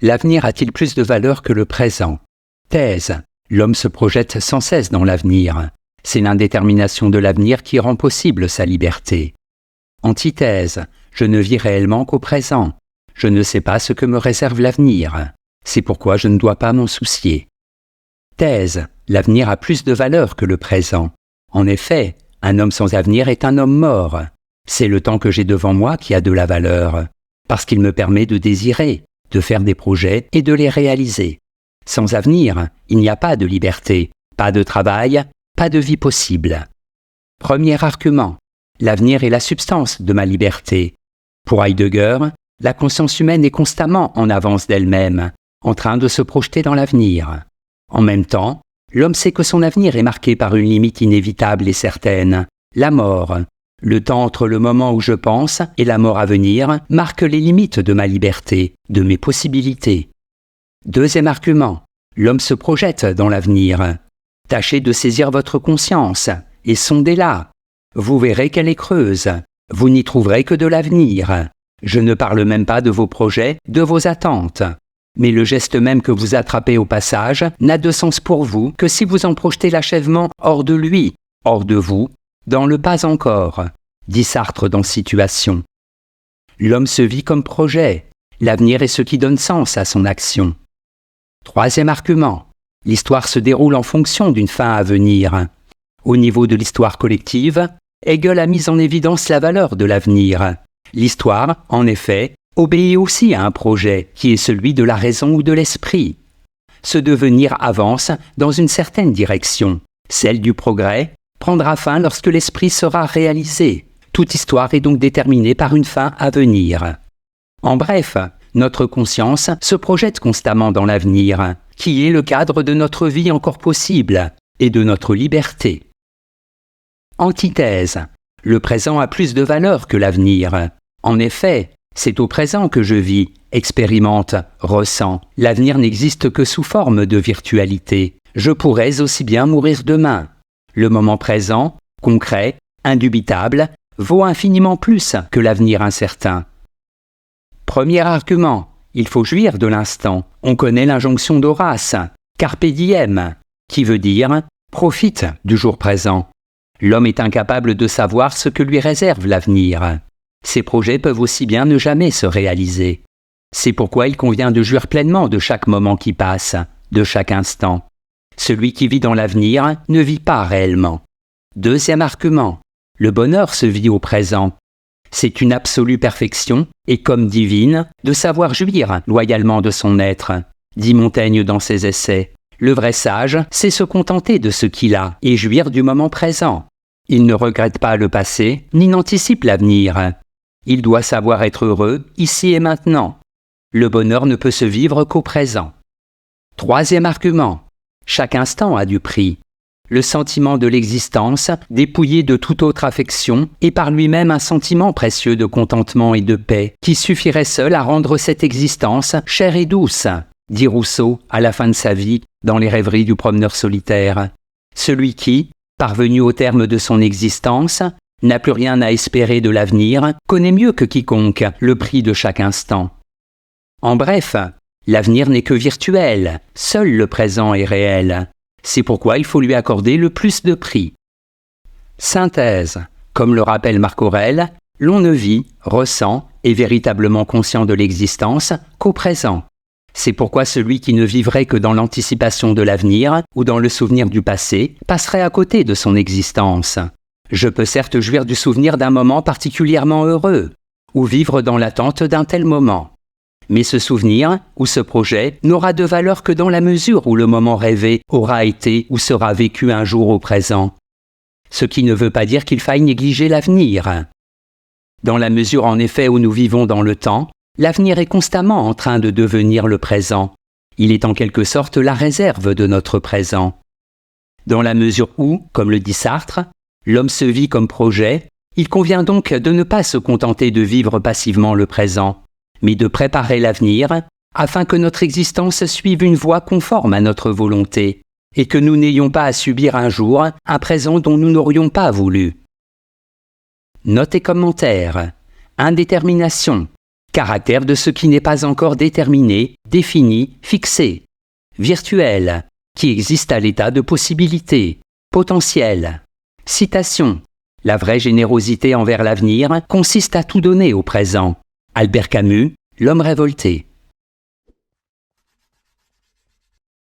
L'avenir a-t-il plus de valeur que le présent? Thèse. L'homme se projette sans cesse dans l'avenir. C'est l'indétermination de l'avenir qui rend possible sa liberté. Antithèse. Je ne vis réellement qu'au présent. Je ne sais pas ce que me réserve l'avenir. C'est pourquoi je ne dois pas m'en soucier. Thèse. L'avenir a plus de valeur que le présent. En effet, un homme sans avenir est un homme mort. C'est le temps que j'ai devant moi qui a de la valeur, parce qu'il me permet de désirer, de faire des projets et de les réaliser. Sans avenir, il n'y a pas de liberté, pas de travail, pas de vie possible. Premier argument. L'avenir est la substance de ma liberté. Pour Heidegger, la conscience humaine est constamment en avance d'elle-même, en train de se projeter dans l'avenir. En même temps, l'homme sait que son avenir est marqué par une limite inévitable et certaine, la mort. Le temps entre le moment où je pense et la mort à venir marque les limites de ma liberté, de mes possibilités. Deuxième argument, l'homme se projette dans l'avenir. Tâchez de saisir votre conscience et sondez-la. Vous verrez qu'elle est creuse. Vous n'y trouverez que de l'avenir. Je ne parle même pas de vos projets, de vos attentes. Mais le geste même que vous attrapez au passage n'a de sens pour vous que si vous en projetez l'achèvement hors de lui, hors de vous, dans le pas encore, dit Sartre dans Situation. L'homme se vit comme projet. L'avenir est ce qui donne sens à son action. Troisième argument. L'histoire se déroule en fonction d'une fin à venir. Au niveau de l'histoire collective, Hegel a mis en évidence la valeur de l'avenir. L'histoire, en effet, obéit aussi à un projet qui est celui de la raison ou de l'esprit. Ce devenir avance dans une certaine direction. Celle du progrès prendra fin lorsque l'esprit sera réalisé. Toute histoire est donc déterminée par une fin à venir. En bref, notre conscience se projette constamment dans l'avenir, qui est le cadre de notre vie encore possible et de notre liberté. Antithèse. Le présent a plus de valeur que l'avenir. En effet, c'est au présent que je vis, expérimente, ressens. L'avenir n'existe que sous forme de virtualité. Je pourrais aussi bien mourir demain. Le moment présent, concret, indubitable, vaut infiniment plus que l'avenir incertain. Premier argument, il faut jouir de l'instant. On connaît l'injonction d'Horace, carpe diem, qui veut dire « profite du jour présent ». L'homme est incapable de savoir ce que lui réserve l'avenir. Ses projets peuvent aussi bien ne jamais se réaliser. C'est pourquoi il convient de jouir pleinement de chaque moment qui passe, de chaque instant. Celui qui vit dans l'avenir ne vit pas réellement. Deuxième argument, le bonheur se vit au présent. C'est une absolue perfection, et comme divine, de savoir jouir loyalement de son être, dit Montaigne dans ses essais. Le vrai sage sait se contenter de ce qu'il a et jouir du moment présent. Il ne regrette pas le passé, ni n'anticipe l'avenir. Il doit savoir être heureux ici et maintenant. Le bonheur ne peut se vivre qu'au présent. Troisième argument. Chaque instant a du prix. Le sentiment de l'existence, dépouillé de toute autre affection, est par lui-même un sentiment précieux de contentement et de paix, qui suffirait seul à rendre cette existence chère et douce, dit Rousseau à la fin de sa vie dans les rêveries du promeneur solitaire. Celui qui, parvenu au terme de son existence, n'a plus rien à espérer de l'avenir, connaît mieux que quiconque le prix de chaque instant. En bref, l'avenir n'est que virtuel, seul le présent est réel. C'est pourquoi il faut lui accorder le plus de prix. Synthèse. Comme le rappelle Marc Aurèle, l'on ne vit, ressent, est véritablement conscient de l'existence qu'au présent. C'est pourquoi celui qui ne vivrait que dans l'anticipation de l'avenir ou dans le souvenir du passé passerait à côté de son existence. Je peux certes jouir du souvenir d'un moment particulièrement heureux, ou vivre dans l'attente d'un tel moment. Mais ce souvenir ou ce projet n'aura de valeur que dans la mesure où le moment rêvé aura été ou sera vécu un jour au présent. Ce qui ne veut pas dire qu'il faille négliger l'avenir. Dans la mesure en effet où nous vivons dans le temps, l'avenir est constamment en train de devenir le présent. Il est en quelque sorte la réserve de notre présent. Dans la mesure où, comme le dit Sartre, l'homme se vit comme projet, il convient donc de ne pas se contenter de vivre passivement le présent, mais de préparer l'avenir, afin que notre existence suive une voie conforme à notre volonté, et que nous n'ayons pas à subir un jour un présent dont nous n'aurions pas voulu. Notes et commentaires. Indétermination. Caractère de ce qui n'est pas encore déterminé, défini, fixé. Virtuel, qui existe à l'état de possibilité. Potentiel. Citation. La vraie générosité envers l'avenir consiste à tout donner au présent. Albert Camus, L'homme révolté.